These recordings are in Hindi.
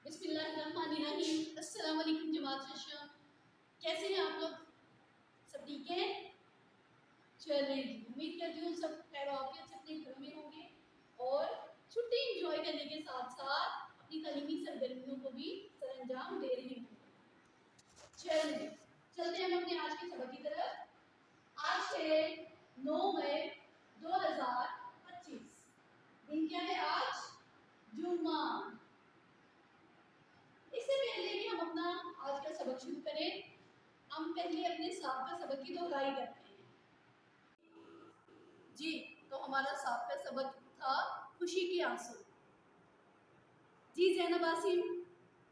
बिस्मिल्लाहिर्रहमानिर्रहीम। अस्सलाम वालेकुम जमात शशा, कैसे हैं आप लोग? सब ठीक हैं? चलें जी, उम्मीद करती हूँ सब खैर आफियत से अपने घरों में होंगे और छुट्टी इंजॉय करने के साथ साथ अपनी तालीमी सरगर्मियों को भी सरअंजाम दे रहे होंगे। चलें, चलते हैं हम अपने आज के सबक की तरफ। आज है 9 मई 2025। दिन क्या है आज? जुम्मा। इससे पहले कि हम अपना आज का सबक शुरू करें, हम पहले अपने साहब का सबक की दोहराई करते हैं। जी, तो हमारा साहब का सबक था खुशी के आंसू। जी ज़ैनब आसिम,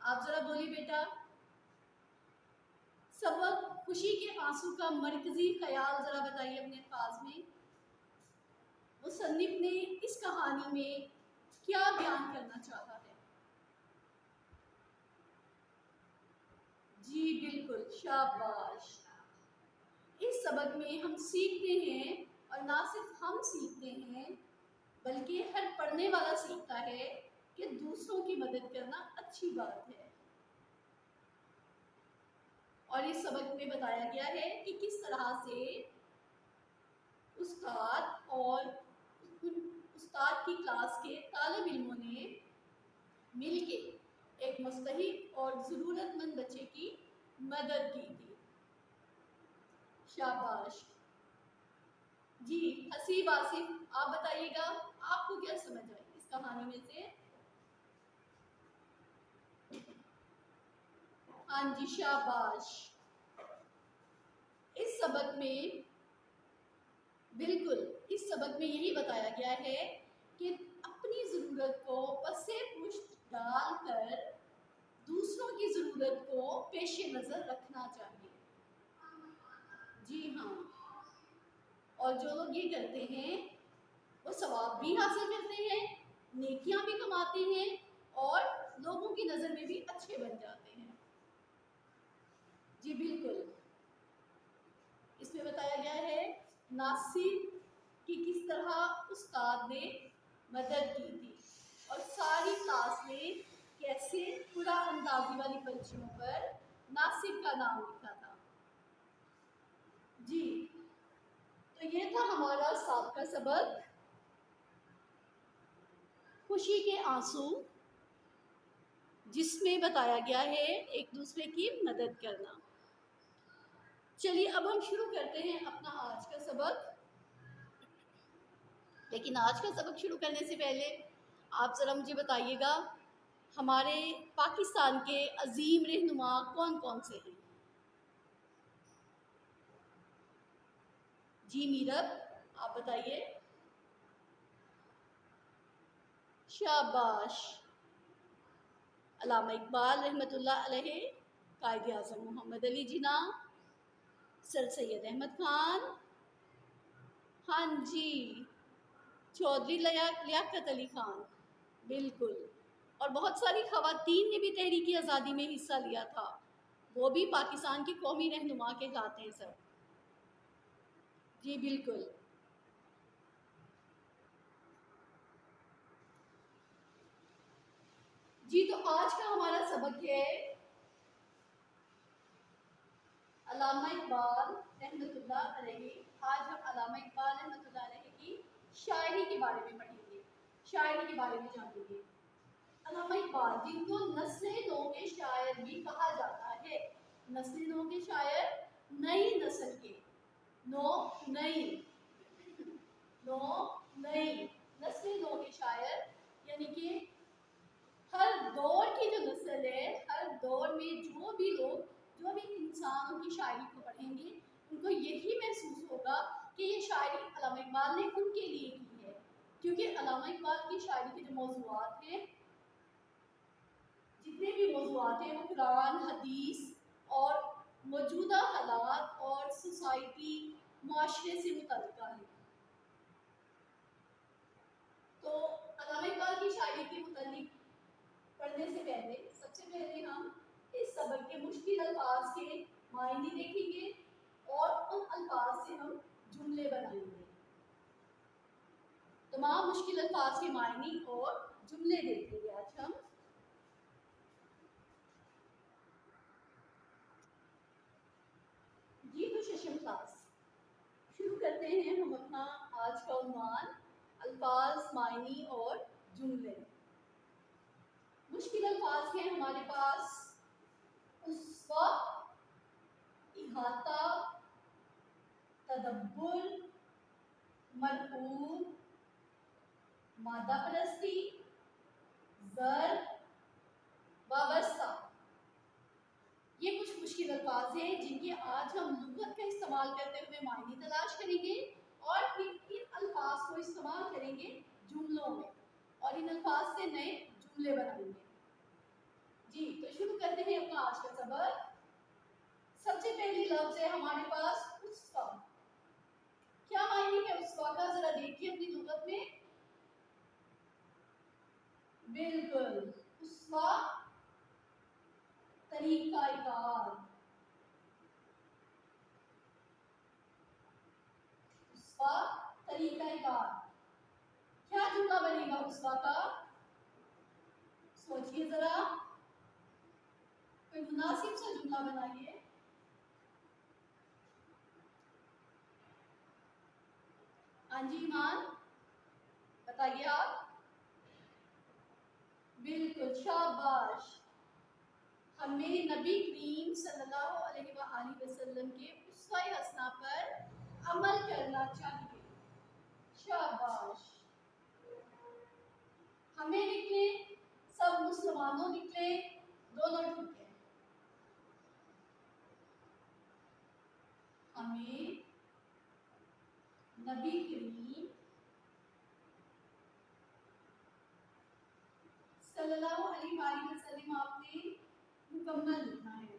आप जरा बोलिए बेटा। सबक खुशी के आंसू का मरकजी ख्याल जरा बताइए अपने अल्फाज में। मुसन्निफ ने इस कहानी में क्या बयान करना चाहा है? जी बिल्कुल, शाबाश। इस सबक में हम सीखते हैं, और ना सिर्फ हम सीखते हैं बल्कि हर पढ़ने वाला सीखता है कि दूसरों की मदद करना अच्छी बात है। और इस सबक में बताया गया है कि किस तरह से उस्ताद और उस्ताद की क्लास के तालिब इल्मों ने मिलके एक मुस्तहिक और ज़रूरतमंद बच्चे की मदद की थी। शाबाश जी। हसीब आसिफ, आप बताइएगा आपको क्या समझ आई इस कहानी में से? हाँ जी, शाबाश। इस सबक में बिल्कुल, इस सबक में यही बताया गया है कि अपनी ज़रूरत को पसे पुश्त डालकर दूसरों की ज़रूरत को पेश नज़र रखना चाहिए। जी हाँ, और जो लोग ये करते हैं वो सवाब भी हासिल करते हैं, नेकियां भी कमाते हैं और लोगों की नज़र में भी अच्छे बन जाते हैं। जी बिल्कुल, इसमें बताया गया है नासिर कि किस तरह उस्ताद ने मदद की थी और सारी क्लास में कैसे पूरा अंदाजी वाली पर्चियों पर नासिर का नाम लिखा था। जी, तो ये था हमारा साहब का सबक खुशी के आंसू, जिसमें बताया गया है एक दूसरे की मदद करना। चलिए अब हम शुरू करते हैं अपना आज का सबक। लेकिन आज का सबक शुरू करने से पहले आप ज़रा मुझे बताइएगा हमारे पाकिस्तान के अजीम रहनुमा कौन कौन से हैं? जी मीरब, आप बताइए। शाबाश। अल्लामा इकबाल रहमतुल्लाह अलैहि, कायद आज़म मोहम्मद अली जिन्ना, सर सैयद अहमद खान, हाँ जी, चौधरी लियाकत अली खान, बिल्कुल। और बहुत सारी ख़वातीन ने भी तहरीक आज़ादी में हिस्सा लिया था, वो भी पाकिस्तान की कौमी रहनुमा कहलाते हैं सर। जी बिल्कुल। जी, तो आज का हमारा सबक है अल्लामा इकबाल रहमतुल्लाह अलैहि। आज हम अल्लामा इकबाल रहमतुल्लाह अलैहि की शायरी के बारे में पढ़ेंगे, शायरी के बारे में जानेंगे। अल्लामा इकबाल, जिनको नस्ल-ए-नौ के शायर भी कहा जाता है, नस्ल-ए-नौ के शायर, नई नस्ल के, नो नई, नो नई, नस्ल-ए-नौ के शायर, यानी कि हर दौर की जो नस्ल है, हर दौर में जो भी लोग, जो भी इंसान उनकी शायरी को पढ़ेंगे, उनको यही महसूस होगा कि ये शायरी अल्लामा इकबाल ने उनके लिए की है। क्योंकि अल्लामा इकबाल की शायरी के जो मौज़ूआत हैं, जितने भी मौज़ूआत हैं, वो कुरान, हदीस और मौजूदा हालात और सोसाइटी, माशरे से मुतल्लिक़ है। तो अल्लामा इकबाल की शायरी के मुतल्लिक़ पढ़ने से पहले सबसे पहले हम इस सबक के मुश्किल अल्फाज के मायने देखेंगे और उन अल्फाज से हम जुमले बनाएंगे। तमाम मुश्किल अल्फाज के मायने और जुमले देखेंगे आज हम। करते हैं हम अपना आज का उन्वान, अल्फाज, मायनी और जुमले। मुश्किल अल्फाज हैं हमारे पास उस्वा, इहाता, तदब्बुर, मरकूब, मादा परस्ती, जर, वाबस्ता। ये कुछ मुश्किल अल्फाज हैं जिनके आज हम लुगत का इस्तेमाल करते हुए मायने तलाश करेंगे और फिर इन अल्फाज को इस्तेमाल करेंगे जुमलों में और इन अल्फाज से नए जुमले बनाएंगे। जी, तो शुरू करते हैं अपना आज का सबक। सबसे पहली लफ्ज है हमारे पास उस्वा। क्या मायने है उस्वा का, जरा देखिए अपनी लुगत में। बिल्कुल, उस्वा तरीकाकार, उस्वा तरीकाकार। क्या जुमला बनेगा उस्वा का, सोचिए जरा, कोई मुनासिब सा जुमला बनाइए। हाँ जी ईमान, बताइए आप। बिल्कुल, शाबाश। हमें नबी करीम सल्लल्लाहु अलैहि वसल्लम के उस्वा-ए हसना पर अमल करना चाहिए। शाबाश। हमें निकले, सब मुसलमानों निकले, दोनों ठीक है। हमें नबी करीम सल्लल्लाहु अलैहि वसल्लम आपने मुकम्मल लिखना है।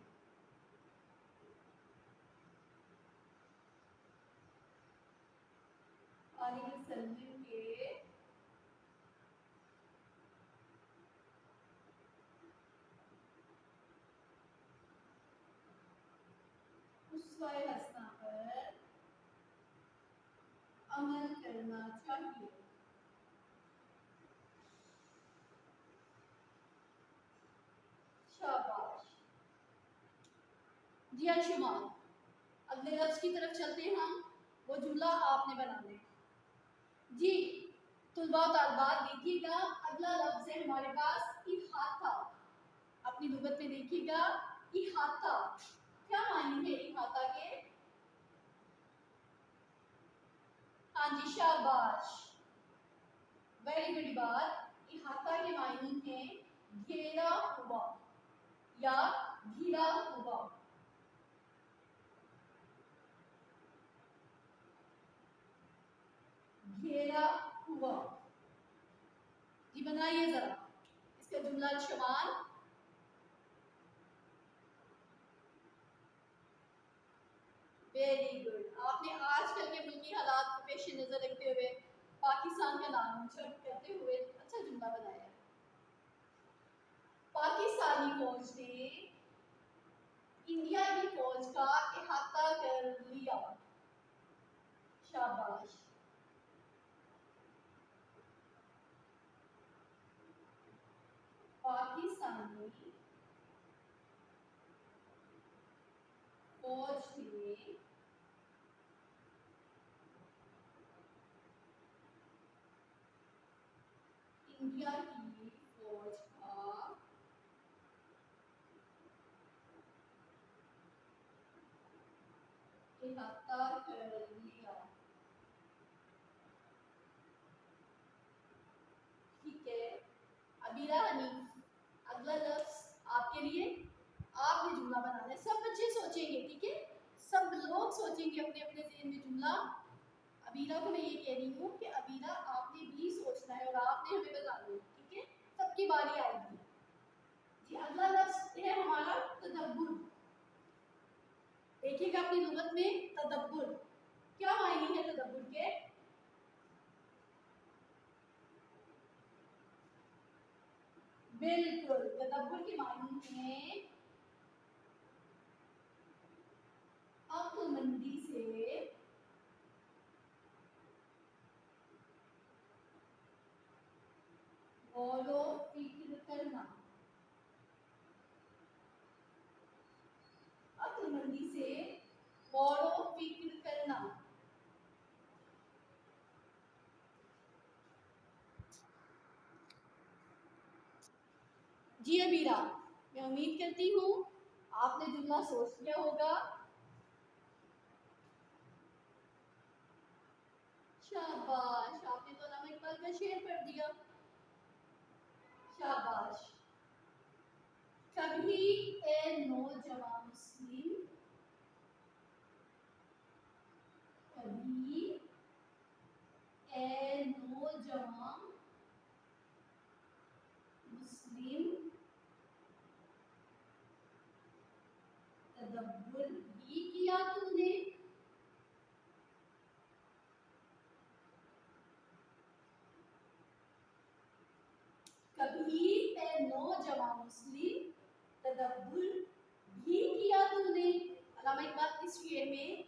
वसल्लम के उस्वा-ए हसना पर अमल करना चाहिए। शाबाश। जी अंशुमान, अगले लफ्ज की तरफ चलते हैं हम, वो जुमला आपने बनाना है। जी तुलबा तालबात देखिएगा, अगला लफ्ज है हमारे पास इहाता। अपनी लुगत में देखिएगा, इहाता। क्या मायने है इहाता के? हाँ जी शाबाश, वेरी गुड बात। इहाता के मायने हैं घेरा हुआ या घिरा हुआ। घेरा हुआ। जी बनाइए जरा इसका जुमला शुमार। Very good. आपने आजकल के मुल्की हालात को पेश नजर रखते हुए पाकिस्तान का नाम करते हुए अच्छा जुमला बनाया। पाकिस्तानी फौज ने इंडिया की फौज का इहाता कर लिया। शाबाश। पाकिस्तानी फौज ने इंडिया की फौज का इहाता कर लिया। ठीक है, अबीरा हनीफ, अगला लफ्ज आपके लिए। आपने जुमला बनाना है, सब बच्चे सोचेंगे, ठीक है, सब लोग सोचेंगे अपने अपने ज़हन में जुमला। अबीरा को मैं ये कह रही हूँ कि अबीरा आपने भी सोचना है और आपने हमें बताना है, ठीक है, सबकी बारी आएगी। जी अगला लफ्ज है हमारा तदब्बुर। देखिएगा अपनी लुगत में, तदब्बुर। क्या मायने हैं तदब्बुर के? बिल्कुल, तदब्बुर के मायने हैं अक्लमंदी से गौर फिक्र करना। अक्लमंदी से गौर फिक्र करना। जी अबीरा, मैं उम्मीद करती हूँ आपने जुमला सोच लिया होगा। शाबाश, आपने तो अल्लामा इकबाल का शेर पढ़ दिया। शाबाश। कभी ए नौजवान मुस्लिम, कभी ए नौजवान मुस्लिम तदब्बुर भी किया तूने, कभी ए नौजवान मुस्लिम तदब्बुर भी किया तूने। अल्लामा इकबाल इस शेर में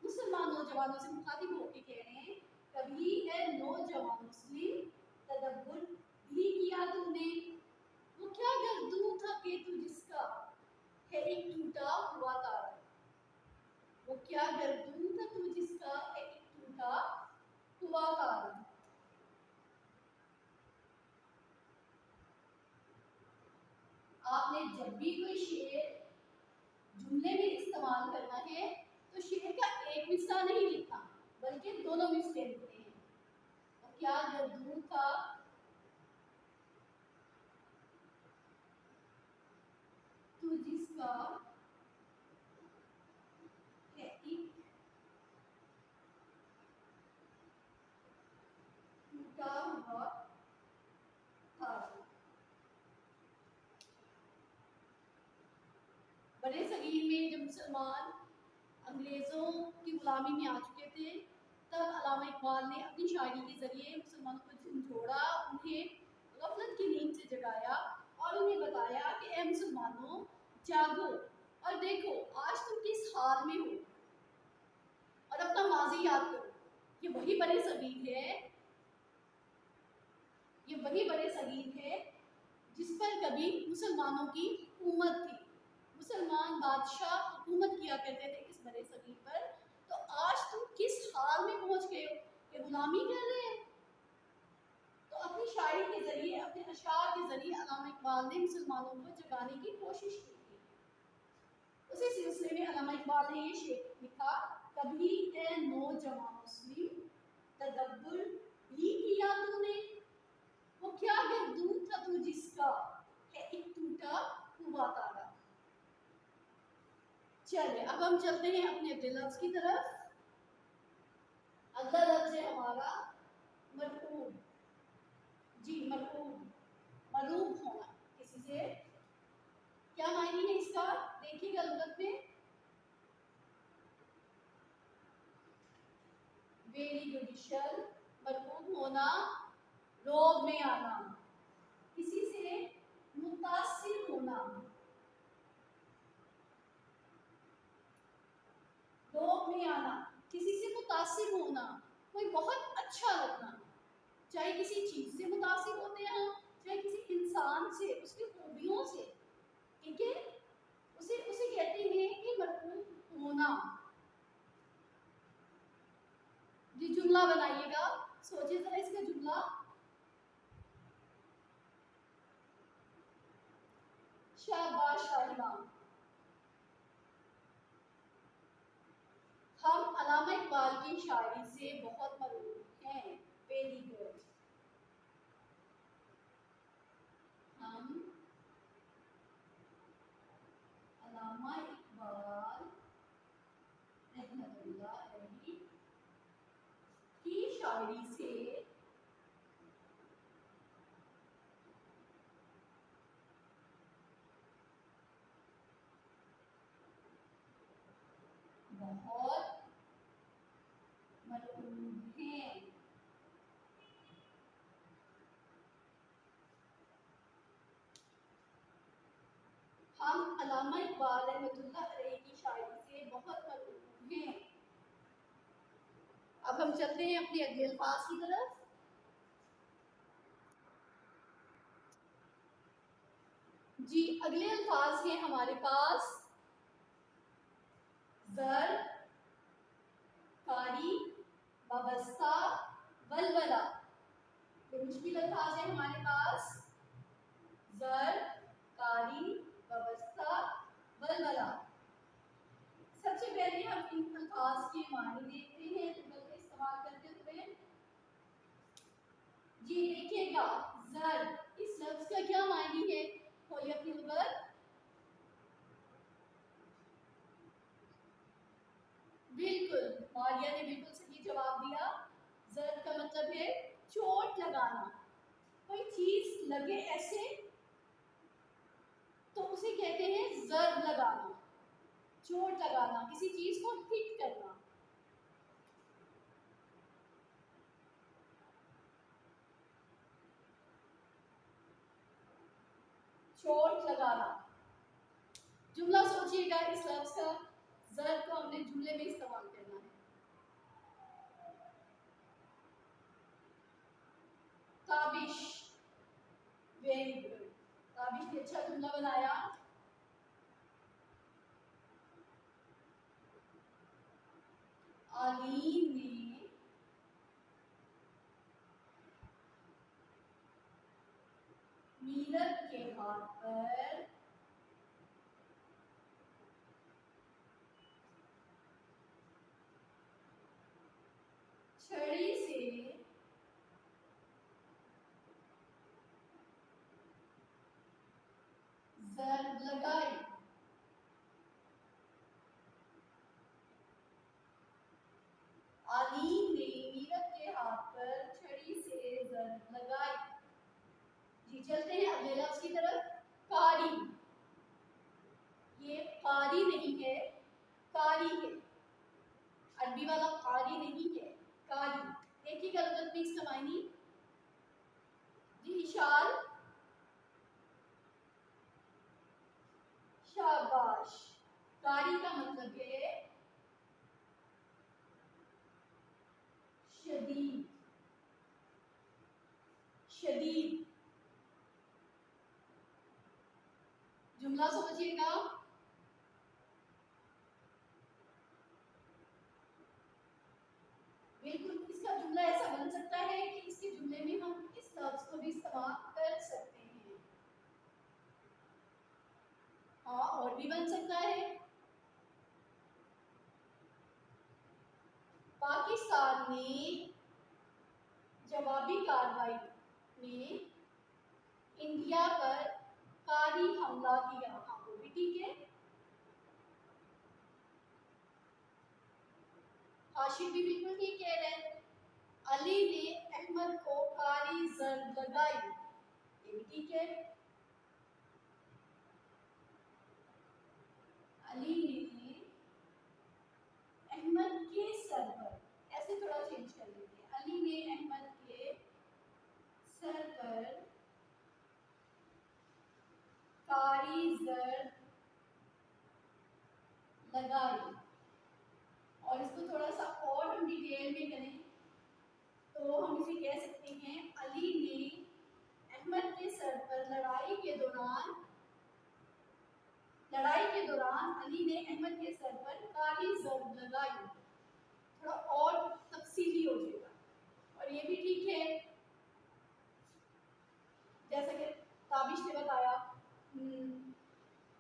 मुसलमान नौजवानों से मुखातिब होकर कह रहे हैं, कभी है नौजवान मुस्लिम तदब्बुर भी किया तूने, वो क्या गर्दू था कि तू जिसका है एक टूटा हुआ तारा, वो क्या गर्दू था तू जिसका है एक टूटा हुआ तारा। आपने जब भी कोई शेर जुमले में इस्तेमाल करना है तो शेर का एक हिस्सा नहीं लिखना बल्कि दोनों हिस्से लिखते हैं। तो क्या गर्दू था तू जिसका है एक टूटा हुआ तारा। बड़े सगीर में जब मुसलमान अंग्रेज़ों की गुलामी में आ चुके थे तब अल्लामा इकबाल ने अपनी शायरी के ज़रिए मुसलमानों को झंझोड़ा, उन्हें गफलत की नींद से जगाया और उन्हें बताया कि ए मुसलमानों जागो और देखो आज तुम किस हाल में हो और अपना माजी याद करो। ये वही बड़े सगीर है, ये वही बड़े सगीर है जिस पर कभी मुसलमानों की हुकूमत थी, मुसलमान बादशाह हुकूमत किया करते थे इस बड़े सगीर पर। तो आज तुम किस हाल में पहुंच गए हो कि गुलामी कर रहे हैं। तो अपनी शायरी के जरिए, अपने अशार के जरिए अल्लामा इकबाल ने मुसलमानों को जगाने की कोशिश की थी। उसी सिलसिले में अल्लामा इकबाल ने ये शेर लिखा, कभी ए नौजवान मुस्लिम तदब्बुर भी किया तूने, वो क्या गर्दूद था तू जिसका है एक टूटा हुआ तारा। चलिए अब हम चलते हैं अपने अगले लफ्ज की तरफ। अगला लफ्ज है हमारा मरहूम। जी मरहूम, मरूब होना किसी से। क्या मायने है इसका, देखिएगा लुगत में। वेरी गुडिशल, मरहूम होना, रोब में आना, किसी से मुतासिर होना, रोब में आना, किसी से मुतासिर होना, कोई बहुत अच्छा लगना। चाहे किसी चीज से मुतासिर होते हैं हम, चाहे किसी इंसान से, उसकी खूबियों से, ठीक है, उसे उसे कहते हैं कि मरहूम होना। जी जुमला बनाइएगा, सोचिए जरा इसका जुमला। शाबाश शाहिदा, हम अल्लामा इकबाल की शायरी से बहुत मरूब हैं। Very good. हम अल्लामा इकबाल रहमतुल्लाह अलैहि की शायरी से बहुत मरूब हैं। हम अल्लामा इकबाल रहमतुल्लाह अलैहि की शायरी से बहुत मरूब हैं। अब हम चलते हैं अपने अगले अल्फाज की तरफ। जी अगले अल्फाज हैं हमारे पास जर, कारी, वाबस्ता, वलवला। ये मुश्किल अल्फाज है हमारे पास। जर, लगाना, कोई चीज लगे ऐसे तो उसे कहते हैं जर्ब लगाना, चोट लगाना, किसी चीज को हिट करना। चोट लगाना। जुमला सोचिएगा, इस लफ्ज का जर्ब को हमने जुमले में इस्तेमाल करना है। Tabish, very good. ताबिश ने अच्छा जुमला बनाया। अली ने मीरत के हाथ पर छड़ी से जर्ब लगाई। अली ने मीरत के हाथ पर छड़ी से जर्ब लगाई। जी चलते हैं अगले लफ्ज की तरफ। कारी। ये कारी नहीं है, कारी है। अरबी वाला कारी नहीं है, कारी। देखिएगा लुगत में इसका मायने। जी शाल, शाबाश। कारी का मतलब है शदीद, शदीद। जुमला समझिएगा। बिल्कुल इसका जुमला ऐसा बन सकता है कि इसके जुमले में हम इस लफ्ज को भी इस्तेमाल कर सकते हैं। हाँ और भी बन सकता है। पाकिस्तान ने जवाबी कार्रवाई में इंडिया पर कारी हमला किया। हाँ वो भी ठीक है। हाशिम भी बिल्कुल ठीक कह रहे हैं। अली ने अहमद को कारी जर्ब लगाई, ये भी ठीक है। अली ने अहमद के सर पर, ऐसे थोड़ा चेंज कर लीजिए। अली ने अहमद के सर पर कारी जर्ब लगाई। और इसको थोड़ा सा और हम डिटेल में करें तो हम इसे कह सकते हैं, अली ने अहमद के सर पर लड़ाई के दौरान अली ने अहमद के सर पर कारी जर्ब लगाई। थोड़ा और तफसीली हो जाएगा। और ये भी ठीक है, जैसा कि ताबिश ने बताया,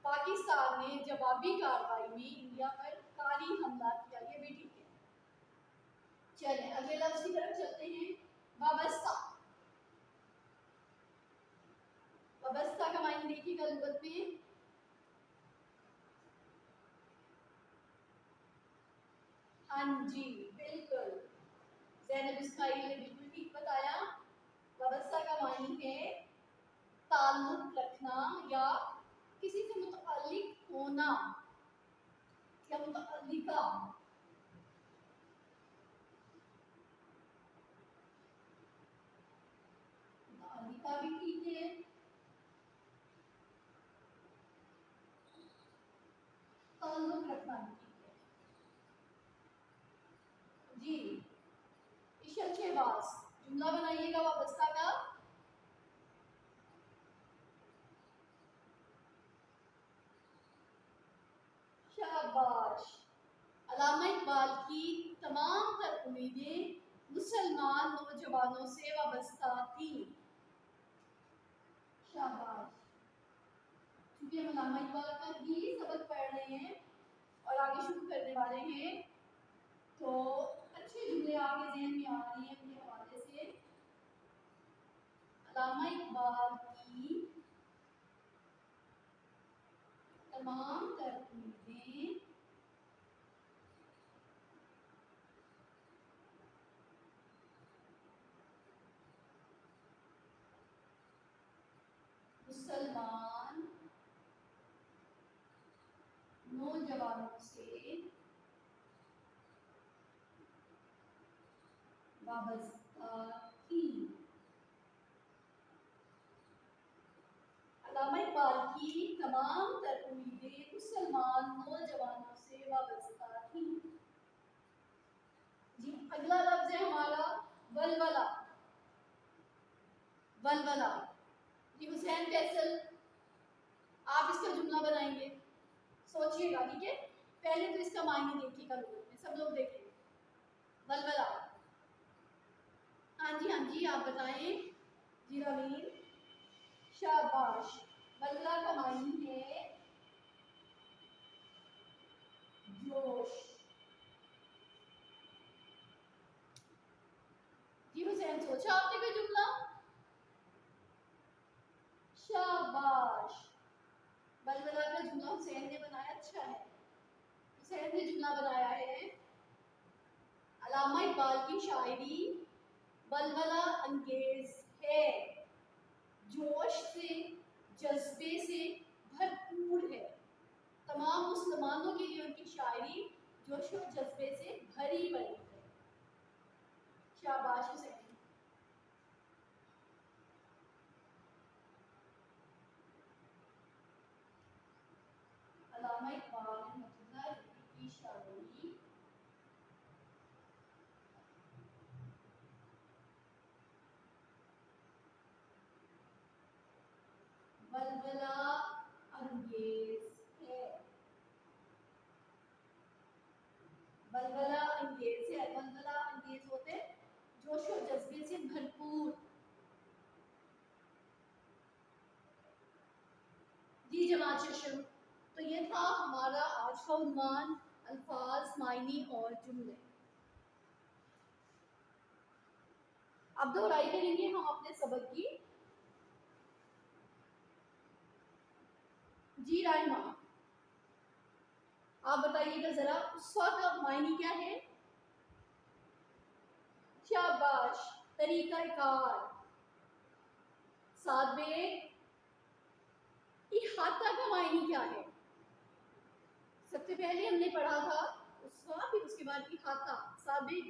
पाकिस्तान ने जवाबी कार्रवाई में इंडिया पर कारी हमला किया, ये भी ठीक है। चलें अगले लफ्ज की तरफ चलते हैं। वाबस्ता। वाबस्ता का मायने देखिएगा लुगत में। हाँ जी बिल्कुल, ज़ैनब इस्माइल ने बिल्कुल ठीक बताया। वाबस्ता का मायने है ताल्लुक रखना या किसी से मुतअल्लिक होना या मुतअल्लिका। मुतअल्लिका भी ठीक है। ताल्लुक रखना भी ठीक है। जी इशल शहबाज, जुमला बनाइएगा वाबस्ता का। शाबाश। अल्लामा इकबाल की तमाम तर उम्मीदें मुसलमान नौजवानों से वाबस्ता थी। शाबाश। क्योंकि हम अल्लामा इकबाल का ही सबक पढ़ रहे हैं और आगे शुरू करने वाले हैं, तो अच्छे जुमले आपके जहन में आ रही हैं उनके हवाले से। अल्लामा इकबाल की तमाम तर उम्मीदें मुसलमान नौजवानों से वाबस्ता थी। अल्लामा इकबाल की तमाम तर उम्मीदें मुसलमान नौजवानों से वाबस्ता थी। जी, अगला लफ्ज है हमारा वलवला। वलवला जी, हुसैन फैसल, आप इसका जुमला बनाएंगे, सोचिएगा, ठीक है। पहले तो इसका मायने देखिएगा, लोगों में सब लोग देखेंगे। वलवला, हाँ जी हाँ जी, आप बताएं। जी रवीन, शाबाश। वलवला का मायने है जोश। जी हुसैन, सोचा आपने कोई जुमला? शाबाश, वलवला का जुमला हुसैन ने बनाया, अच्छा है। हुसैन ने जुमला बनाया है, अल्लामा इकबाल की शायरी वलवला अंगेज है, जोश से, जज्बे से भरपूर है। तमाम मुसलमानों के लिए उनकी शायरी जोश और जज्बे से भरी पड़ी है। शाबाश हुसैन। अल्लामा इकबाल की शायरी वलवला अंगेज है, वलवला अंगेज है। वलवला अंगेज होते जोश और जज्बे से भरपूर। जी जमात शशम, तो ये था हमारा आज का उन्वान, अल्फाज, मायने और जुमले। अब दोहराई करेंगे हम अपने सबक की। जी राइमा, आप बताइएगा जरा उसवा का मायने क्या है? शाबाश, तरीका कार। सादे, इहाता का मायने क्या है? सबसे पहले हमने पढ़ा था उसवा, फिर उसके बाद इहाता। सादे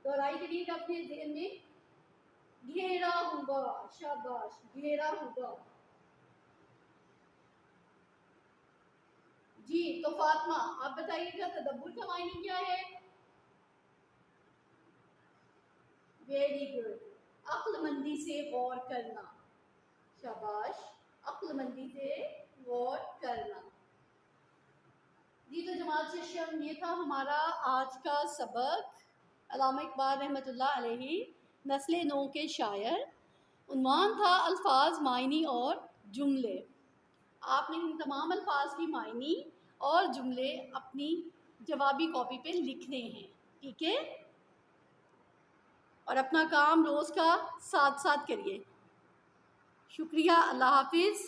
दोहराई करिएगा अपने ज़हन में। घेरा हुआ, शाबाश, घेरा हुआ। जी, तो फातिमा आप बताइएगा तदब्बुर का मायने क्या है? वेरी गुड, अक्लमंदी से गौर करना। शाबाश, अक्लमंदी से गौर करना। जी, तो जमात शशम, ये था हमारा आज का सबक। अल्लामा इकबाल रहमतुल्लाह अलैहि नस्ल नौ के शायर। उन्वान था अल्फाज, मायनी और जुमले। आपने इन तमाम अल्फाज की मायनी और जुमले अपनी जवाबी कॉपी पे लिखने हैं, ठीक है। और अपना काम रोज़ का साथ साथ करिए। शुक्रिया, अल्लाह हाफिज़।